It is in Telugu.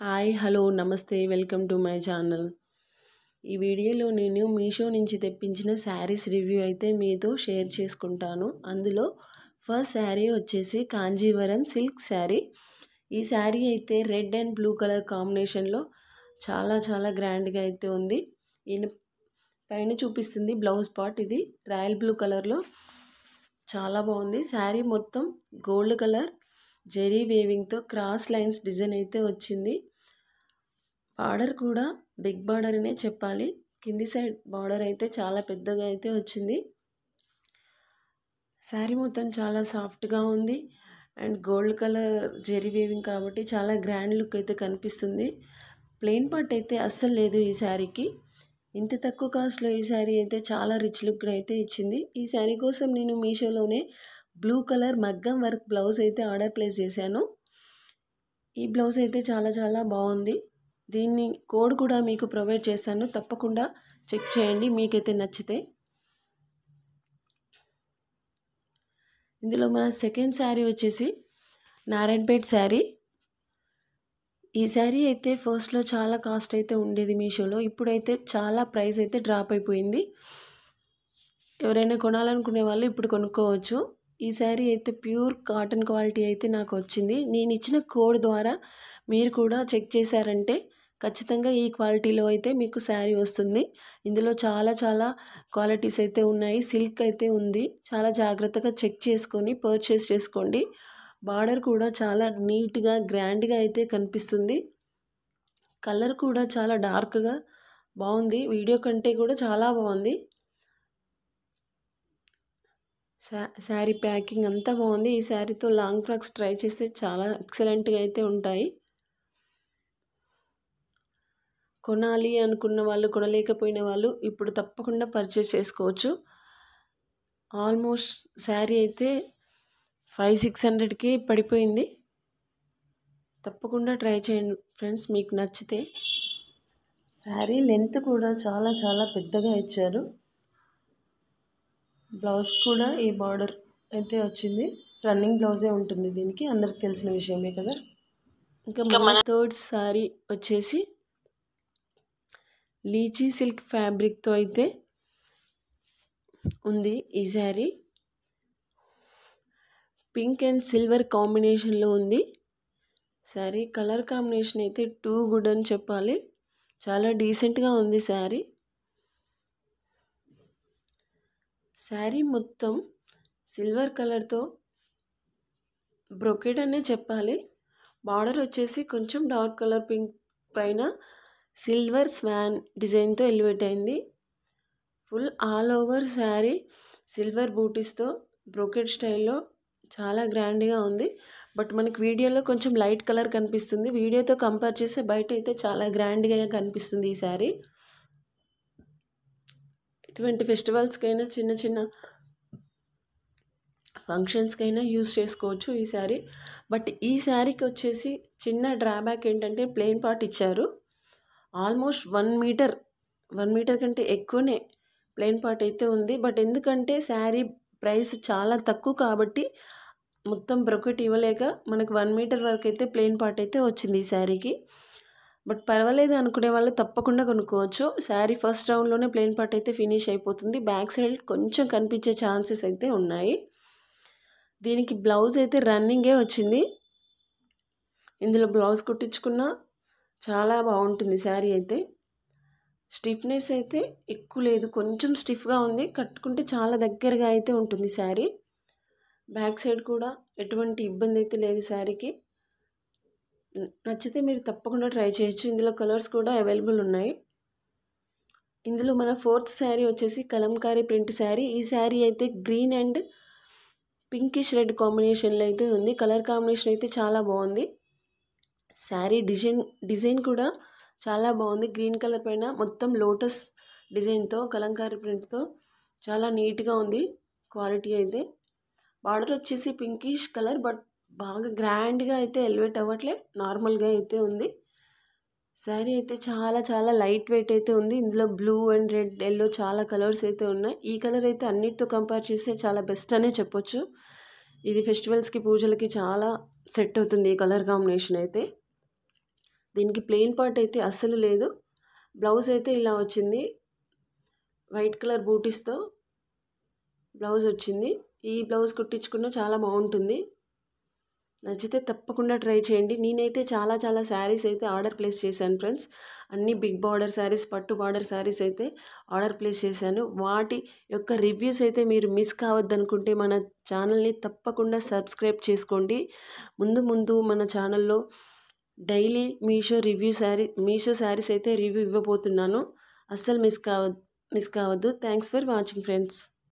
హాయ్ హలో నమస్తే వెల్కమ్ టు మై ఛానల్. ఈ వీడియోలో నేను మీషో నుంచి తెప్పించిన శారీస్ రివ్యూ అయితే మీతో షేర్ చేసుకుంటాను. అందులో ఫస్ట్ శారీ వచ్చేసి కాంజీవరం సిల్క్ శారీ. ఈ శారీ అయితే రెడ్ అండ్ బ్లూ కలర్ కాంబినేషన్లో చాలా గ్రాండ్గా అయితే ఉంది. ఈయన పైన చూపిస్తుంది బ్లౌజ్ పార్ట్, ఇది రాయల్ బ్లూ కలర్లో చాలా బాగుంది. శారీ మొత్తం గోల్డ్ కలర్ జెరీ వేవింగ్తో క్రాస్ లైన్స్ డిజైన్ అయితే వచ్చింది. బార్డర్ కూడా బిగ్ బార్డర్ అనే చెప్పాలి. కింది సైడ్ బార్డర్ అయితే చాలా పెద్దగా అయితే వచ్చింది. శారీ మొత్తం చాలా సాఫ్ట్గా ఉంది and gold colour zari weaving కాబట్టి చాలా గ్రాండ్ లుక్ అయితే కనిపిస్తుంది. ప్లెయిన్ పార్ట్ అయితే అస్సలు లేదు ఈ శారీకి. ఇంత తక్కువ కాస్ట్లో ఈ శారీ అయితే చాలా రిచ్ లుక్ అయితే ఇచ్చింది. ఈ శారీ కోసం నేను మీషోలోనే బ్లూ కలర్ మగ్గం వర్క్ బ్లౌజ్ అయితే ఆర్డర్ ప్లేస్ చేశాను. ఈ బ్లౌజ్ అయితే చాలా బాగుంది. దీన్ని కోడ్ కూడా మీకు ప్రొవైడ్ చేశాను, తప్పకుండా చెక్ చేయండి మీకైతే నచ్చితే. ఇందులో మన సెకండ్ శారీ వచ్చేసి నారాయణపేట్ శారీ. ఈ శారీ అయితే ఫస్ట్లో చాలా కాస్ట్ అయితే ఉండేది మీషోలో, ఇప్పుడైతే చాలా ప్రైస్ అయితే డ్రాప్ అయిపోయింది. ఎవరైనా కొనాలనుకునే వాళ్ళు ఇప్పుడు కొనుక్కోవచ్చు. ఈ శారీ అయితే ప్యూర్ కాటన్ క్వాలిటీ అయితే నాకు వచ్చింది. నేను ఇచ్చిన కోడ్ ద్వారా మీరు కూడా చెక్ చేశారంటే ఖచ్చితంగా ఈ క్వాలిటీలో అయితే మీకు శారీ వస్తుంది. ఇందులో చాలా క్వాలిటీస్ అయితే ఉన్నాయి. సిల్క్ అయితే ఉంది. చాలా జాగ్రత్తగా చెక్ చేసుకొని పర్చేస్ చేసుకోండి. బార్డర్ కూడా చాలా నీట్గా గ్రాండ్గా అయితే కనిపిస్తుంది. కలర్ కూడా చాలా డార్క్గా బాగుంది. వీడియో కంటే కూడా చాలా బాగుంది. శారీ ప్యాకింగ్ అంతా బాగుంది. ఈ శారీతో లాంగ్ ఫ్రాక్స్ ట్రై చేస్తే చాలా ఎక్సలెంట్గా అయితే ఉంటాయి. కొనాలి అనుకున్న వాళ్ళు, కొనలేకపోయిన వాళ్ళు ఇప్పుడు తప్పకుండా పర్చేస్ చేసుకోవచ్చు. ఆల్మోస్ట్ శారీ అయితే 500-600కి పడిపోయింది. తప్పకుండా ట్రై చేయండి ఫ్రెండ్స్, మీకు నచ్చితే. శారీ లెంత్ కూడా చాలా పెద్దగా ఇచ్చారు. బ్లౌజ్ కూడా ఈ బార్డర్ అయితే వచ్చింది. రన్నింగ్ బ్లౌజే ఉంటుంది దీనికి, అందరికి తెలిసిన విషయమే కదా. ఇంకా మన థర్డ్ శారీ వచ్చేసి లీచీ సిల్క్ ఫ్యాబ్రిక్తో అయితే ఉంది. ఈ శారీ పింక్ అండ్ సిల్వర్ కాంబినేషన్లో ఉంది. శారీ కలర్ కాంబినేషన్ అయితే టూ గుడ్ అని చెప్పాలి. చాలా డీసెంట్గా ఉంది శారీ. శారీ మొత్తం సిల్వర్ కలర్తో బ్రొకెట్ అనే చెప్పాలి. బార్డర్ వచ్చేసి కొంచెం డార్క్ కలర్ పింక్ పైన సిల్వర్ స్వాన్ డిజైన్తో ఎలివేట్ అయింది. Full all over sari silver బూటీస్తో బ్రోకెట్ స్టైల్లో చాలా గ్రాండ్గా ఉంది. బట్ మనకి వీడియోలో కొంచెం లైట్ కలర్ కనిపిస్తుంది. వీడియోతో కంపేర్ చేస్తే బయట అయితే చాలా గ్రాండ్గా కనిపిస్తుంది ఈ శారీ. ఇటువంటి ఫెస్టివల్స్కైనా చిన్న ఫంక్షన్స్కైనా యూస్ చేసుకోవచ్చు ఈ శారీ. బట్ ఈ శారీకి వచ్చేసి చిన్న డ్రాబ్యాక్ ఏంటంటే ప్లెయిన్ పార్ట్ ఇచ్చారు. ఆల్మోస్ట్ 1 మీటర్ కంటే ఎక్కువనే ప్లెయిన్ పార్ట్ అయితే ఉంది. బట్ ఎందుకంటే శారీ ప్రైస్ చాలా తక్కువ కాబట్టి మొత్తం బ్రొకెట్ ఇవ్వలేక మనకు 1 మీటర్ వరకు అయితే ప్లెయిన్ పార్ట్ అయితే వచ్చింది ఈ శారీకి. బట్ పర్వాలేదు అనుకునే వాళ్ళు తప్పకుండా కొనుక్కోవచ్చు. శారీ ఫస్ట్ రౌండ్లోనే ప్లెయిన్ పార్ట్ అయితే ఫినిష్ అయిపోతుంది. బ్యాక్ సైడ్ కొంచెం కనిపించే ఛాన్సెస్ అయితే ఉన్నాయి. దీనికి బ్లౌజ్ అయితే రన్నింగే వచ్చింది. ఇందులో బ్లౌజ్ కుట్టించుకున్నా చాలా బాగుంటుంది శారీ అయితే. స్టిఫ్నెస్ అయితే ఎక్కువ లేదు, కొంచెం స్టిఫ్గా ఉంది. కట్టుకుంటే చాలా దగ్గరగా అయితే ఉంటుంది శారీ. బ్యాక్ సైడ్ కూడా ఎటువంటి ఇబ్బంది అయితే లేదు శారీకి. నచ్చితే మీరు తప్పకుండా ట్రై చేయొచ్చు. ఇందులో కలర్స్ కూడా అవైలబుల్ ఉన్నాయి. ఇందులో మన ఫోర్త్ శారీ వచ్చేసి కలంకారీ ప్రింట్ శారీ. ఈ శారీ అయితే గ్రీన్ అండ్ పింకిష్ రెడ్ కాంబినేషన్లో అయితే ఉంది. కలర్ కాంబినేషన్ అయితే చాలా బాగుంది. శారీ డిజైన్ కూడా చాలా బాగుంది. గ్రీన్ కలర్ పైన మొత్తం లోటస్ డిజైన్తో కలంకారీ ప్రింట్తో చాలా నీట్గా ఉంది క్వాలిటీ అయితే. బార్డర్ వచ్చేసి పింకిష్ కలర్, బట్ బాగా గ్రాండ్గా అయితే ఎలివేట్ అవ్వట్లే, నార్మల్గా అయితే ఉంది. శారీ అయితే చాలా లైట్ వెయిట్ అయితే ఉంది. ఇందులో బ్లూ అండ్ రెడ్, ఎల్లో చాలా కలర్స్ అయితే ఉన్నాయి. ఈ కలర్ అయితే అన్నిటితో కంపేర్ చేస్తే చాలా బెస్ట్ అనే చెప్పొచ్చు. ఇది ఫెస్టివల్స్కి, పూజలకి చాలా సెట్ అవుతుంది ఈ కలర్ కాంబినేషన్ అయితే. దీనికి ప్లెయిన్ పార్ట్ అయితే అస్సలు లేదు. బ్లౌజ్ అయితే ఇలా వచ్చింది, వైట్ కలర్ బూటీస్తో బ్లౌజ్ వచ్చింది. ఈ బ్లౌజ్ కుట్టించుకున్న చాలా బాగుంటుంది. నచ్చితే తప్పకుండా ట్రై చేయండి. నేనైతే చాలా శారీస్ అయితే ఆర్డర్ ప్లేస్ చేశాను ఫ్రెండ్స్. అన్ని బిగ్ బార్డర్ శారీస్, పట్టు బార్డర్ శారీస్ అయితే ఆర్డర్ ప్లేస్ చేశాను. వాటి యొక్క రివ్యూస్ అయితే మీరు మిస్ కావద్దనుకుంటే మన ఛానల్ని తప్పకుండా సబ్స్క్రైబ్ చేసుకోండి. ముందు మన ఛానల్లో డైలీ మీషో శారీస్ అయితే రివ్యూ ఇవ్వబోతున్నాను. అస్సలు మిస్ కావద్దు. Thanks for watching friends.